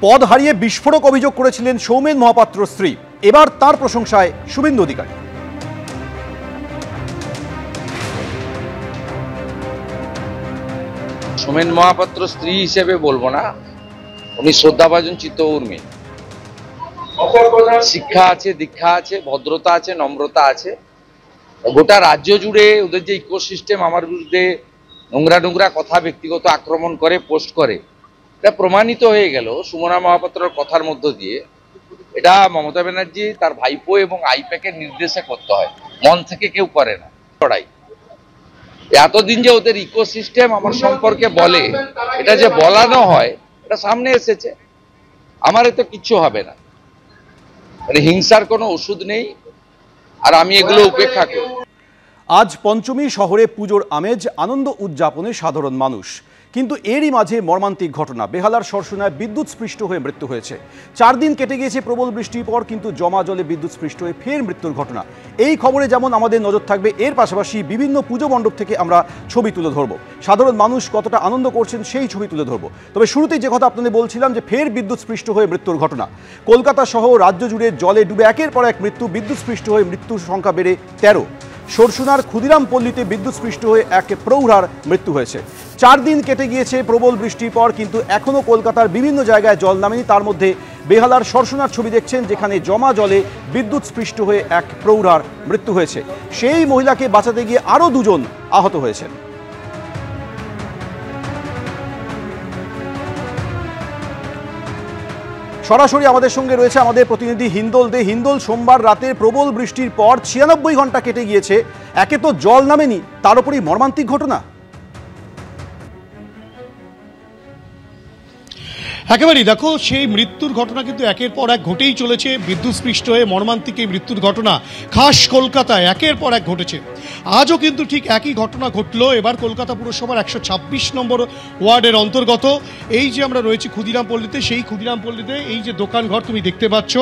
পদ হারিয়ে বিস্ফোরক অভিযোগ করেছিলেন সৌমেন মহাপাত্র স্ত্রী। এবার তার প্রশংসায় শুভেন্দু অধিকারী। সৌমেন মহাপাত্র স্ত্রী হিসেবে বলবো না, উনি শ্রদ্ধাভাজন চিত্তউর্মী। শিক্ষা আছে, দীক্ষা আছে, ভদ্রতা আছে, নম্রতা আছে। গোটা রাজ্য জুড়ে ওদের যে ইকোসিস্টেম আমার বিরুদ্ধে নোংরা নোংরা কথা ব্যক্তিগত আক্রমণ করে, পোস্ট করে, এটা প্রমাণিত হয়ে গেল সুমনা মহাপাত্রর কথার মধ্য দিয়ে। এটা মমতা ব্যানার্জি তার ভাইপো এবং আইপ্যাকের নির্দেশে করতে হয়, মন থেকে কেউ করে না। এতদিন যে ওদের ইকোসিস্টেম আমার সম্পর্কে বলে, এটা যে বলানো হয়, এটা সামনে এসেছে। আমার এতে কিচ্ছু হবে না, মানে হিংসার কোনো ওষুধ নেই, আর আমি এগুলো উপেক্ষা করি। আজ পঞ্চমী, শহরে পুজোর আমেজ, আনন্দ উদযাপনে সাধারণ মানুষ। কিন্তু এরই মাঝে মর্মান্তিক ঘটনা। বেহালার সরসুনায় বিদ্যুৎ স্পৃষ্ট হয়ে মৃত্যু হয়েছে। 4 দিন কেটে গিয়েছে প্রবল বৃষ্টির পর, কিন্তু জমা জলে বিদ্যুৎ স্পৃষ্ট হয়ে ফের মৃত্যুর ঘটনা। এই খবরে যেমন আমাদের নজর থাকবে, এর পাশাপাশি বিভিন্ন পুজো মণ্ডপ থেকে আমরা ছবি তুলে ধরব। সাধারণ মানুষ কতটা আনন্দ করছেন সেই ছবি তুলে ধরব। তবে শুরুতেই যে কথা আপনাদের বলছিলাম, যে ফের বিদ্যুৎ স্পৃষ্ট হয়ে মৃত্যুর ঘটনা। কলকাতা সহ রাজ্য জুড়ে জলে ডুবে একের পর এক মৃত্যু। বিদ্যুৎ স্পৃষ্ট হয়ে মৃত্যুর সংখ্যা বেড়ে 13। সরসুনার ক্ষুদিরাম পল্লীতে বিদ্যুৎ স্পৃষ্ট হয়ে এক প্রৌঢ়ার মৃত্যু হয়েছে। 4 দিন কেটে গিয়েছে প্রবল বৃষ্টির পর, কিন্তু এখনও কলকাতার বিভিন্ন জায়গায় জল নামেনি। তার মধ্যে বেহালার সরসুনার ছবি দেখছেন, যেখানে জমা জলে বিদ্যুৎ স্পৃষ্ট হয়ে এক প্রৌঢ়ার মৃত্যু হয়েছে। সেই মহিলাকে বাঁচাতে গিয়ে আরও 2 জন আহত হয়েছেন। সরাসরি আমাদের সঙ্গে রয়েছে আমাদের প্রতিনিধি হিন্দোল দে। হিন্দোল, সোমবার রাতে প্রবল বৃষ্টির পর 96 ঘন্টা কেটে গিয়েছে, একে তো জল নামেনি, তার উপরই মর্মান্তিক ঘটনা। একেবারেই দেখো, সেই মৃত্যুর ঘটনা কিন্তু একের পর এক ঘটেই চলেছে। বিদ্যুৎস্পৃষ্ট হয়ে মর্মান্তিক এই মৃত্যুর ঘটনা খাস কলকাতায় একের পর এক ঘটেছে। আজও কিন্তু ঠিক একই ঘটনা ঘটলো। এবার কলকাতা পুরসভার 126 নম্বর ওয়ার্ডের অন্তর্গত এই যে আমরা রয়েছি ক্ষুদিরাম পল্লীতে, সেই ক্ষুদিরাম পল্লীতে এই যে দোকানঘর তুমি দেখতে পাচ্ছ,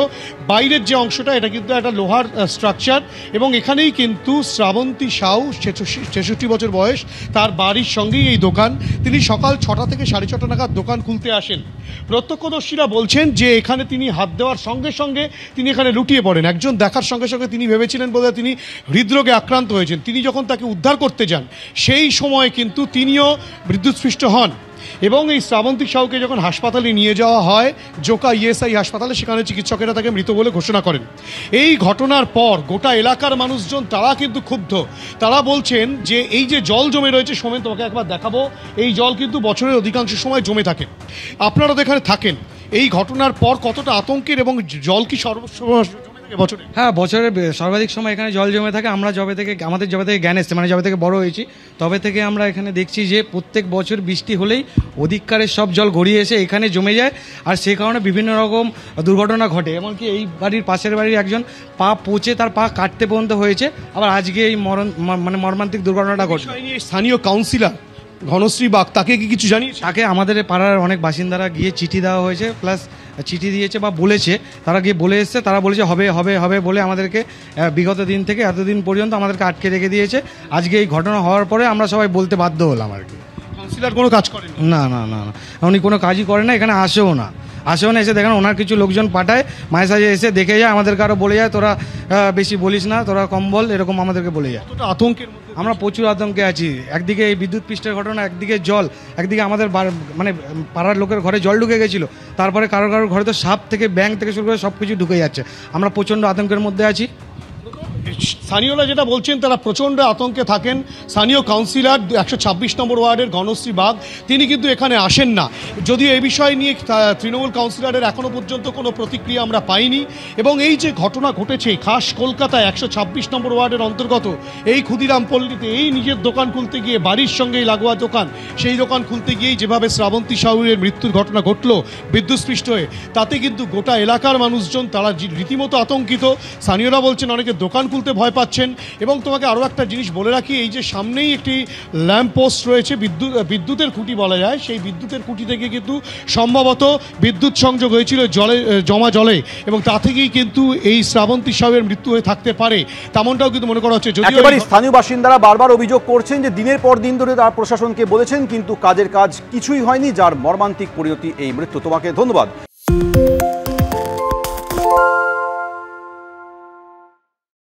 বাইরের যে অংশটা, এটা কিন্তু একটা লোহার স্ট্রাকচার, এবং এখানেই কিন্তু শ্রাবন্তী সাউ, 66 বছর বয়স, তার বাড়ির সঙ্গেই এই দোকান। তিনি সকাল 6টা থেকে 6:30 নাগাদ দোকান খুলতে আসেন। প্রত্যক্ষদর্শীরা বলছেন যে এখানে তিনি হাত দেওয়ার সঙ্গে সঙ্গে তিনি এখানে লুটিয়ে পড়েন। একজন দেখার সঙ্গে সঙ্গে তিনি ভেবেছিলেন বোধহয় তিনি হৃদরোগে আক্রান্ত হয়েছেন। তিনি যখন তাকে উদ্ধার করতে যান, সেই সময় কিন্তু তিনিও বিদ্যুৎস্পৃষ্ট হন, এবং এই শ্রাবন্তী সাউকে যখন হাসপাতালে নিয়ে যাওয়া হয়, জোকা ইএসআই হাসপাতালে, সেখানে চিকিৎসকেরা তাকে মৃত বলে ঘোষণা করেন। এই ঘটনার পর গোটা এলাকার মানুষজন তারা কিন্তু ক্ষুব্ধ। তারা বলছেন যে এই যে জল জমে রয়েছে, সোমেন তোমাকে একবার দেখাবো, এই জল কিন্তু বছরের অধিকাংশ সময় জমে থাকে। আপনারা তো এখানে থাকেন, এই ঘটনার পর কতটা আতঙ্কের, এবং জল কি বছরে? হ্যাঁ, বছরের সর্বাধিক সময় এখানে জল জমে থাকে। আমরা আমাদের যবে থেকে জ্ঞান এসছে, মানে যবে থেকে বড় হয়েছি, তবে থেকে আমরা এখানে দেখছি যে প্রত্যেক বছর বৃষ্টি হলেই অধিককারের সব জল গড়িয়ে এসে এখানে জমে যায়, আর সেই কারণে বিভিন্ন রকম দুর্ঘটনা ঘটে। এমনকি এই বাড়ির পাশের বাড়ির একজন পা পচে তার পা কাটতে পর্যন্ত হয়েছে। আবার আজকে এই মর্মান্তিক দুর্ঘটনাটা ঘটে। স্থানীয় কাউন্সিলর ঘনশ্রী বাগ, তাকে কি কিছু জানিয়েছে? তাকে আমাদের পাড়ার অনেক বাসিন্দারা গিয়ে চিঠি দেওয়া হয়েছে, প্লাস চিঠি দিয়েছে বা বলেছে, তারা গিয়ে বলে এসছে, তারা বলেছে হবে হবে হবে বলে আমাদেরকে বিগত দিন থেকে এতদিন পর্যন্ত আমাদেরকে আটকে রেখে দিয়েছে। আজকে এই ঘটনা হওয়ার পরে আমরা সবাই বলতে বাধ্য হলাম আর কি। কাউন্সিলর কোনো কাজ করেন? না না না না, উনি কোনো কাজই করেন না, এখানে আসেও না। এসে দেখেন ওনার কিছু লোকজন পাঠায়, মাঝে সাঝে এসে দেখে যায়, আমাদেরকে আরও বলে যায় তোরা বেশি বলিস না, তোরা কম বল, এরকম আমাদেরকে বলে যায়। আতঙ্কের আমরা প্রচুর আতঙ্কে আছি। একদিকে এই বিদ্যুৎ পৃষ্ঠের ঘটনা, একদিকে জল, একদিকে আমাদের মানে পাড়ার লোকের ঘরে জল ঢুকে গেছিলো, তারপরে কারোর ঘরে তো সাপ থেকে ব্যাঙ থেকে শুরু করে সব কিছু ঢুকে যাচ্ছে। আমরা প্রচণ্ড আতঙ্কের মধ্যে আছি। স্থানীয়রা যেটা বলছেন, তারা প্রচণ্ড আতঙ্কে থাকেন। স্থানীয় কাউন্সিলর 126 নম্বর ওয়ার্ডের ঘনশ্রী বাগ, তিনি কিন্তু এখানে আসেন না। যদিও এই বিষয় নিয়ে তৃণমূল কাউন্সিলরের এখনও পর্যন্ত কোনো প্রতিক্রিয়া আমরা পাইনি। এবং এই যে ঘটনা ঘটেছে খাস কলকাতায় 126 নম্বর ওয়ার্ডের অন্তর্গত এই ক্ষুদিরাম পল্লীতে, এই নিজের দোকান খুলতে গিয়ে, বাড়ির সঙ্গেই লাগোয়া দোকান, সেই দোকান খুলতে গিয়েই যেভাবে শ্রাবন্তী সাউয়ের মৃত্যুর ঘটনা ঘটলো বিদ্যুৎস্পৃষ্ট হয়ে, তাতে কিন্তু গোটা এলাকার মানুষজন তারা রীতিমতো আতঙ্কিত। স্থানীয়রা বলছেন অনেকে দোকান খুলতে ভয় পাচ্ছেন। এবং তোমাকে আরও একটা জিনিস বলে রাখি, এই যে সামনেই একটি ল্যাম্প পোস্ট রয়েছে, বিদ্যুতের খুঁটি বলা যায়, সেই বিদ্যুতের খুঁটি থেকে কিন্তু সম্ভবত বিদ্যুৎ সংযোগ হয়েছিল জমা জলে, এবং তা থেকেই কিন্তু এই শ্রাবন্তী সাউয়ের মৃত্যু হয়ে থাকতে পারে, তেমনটাও কিন্তু মনে করা হচ্ছে। একেবারে স্থানীয় বাসিন্দারা বারবার অভিযোগ করছেন যে দিনের পর দিন ধরে তারা প্রশাসনকে বলেছেন, কিন্তু কাজের কাজ কিছুই হয়নি, যার মর্মান্তিক পরিণতি এই মৃত্যু। তোমাকে ধন্যবাদ। নিউজ।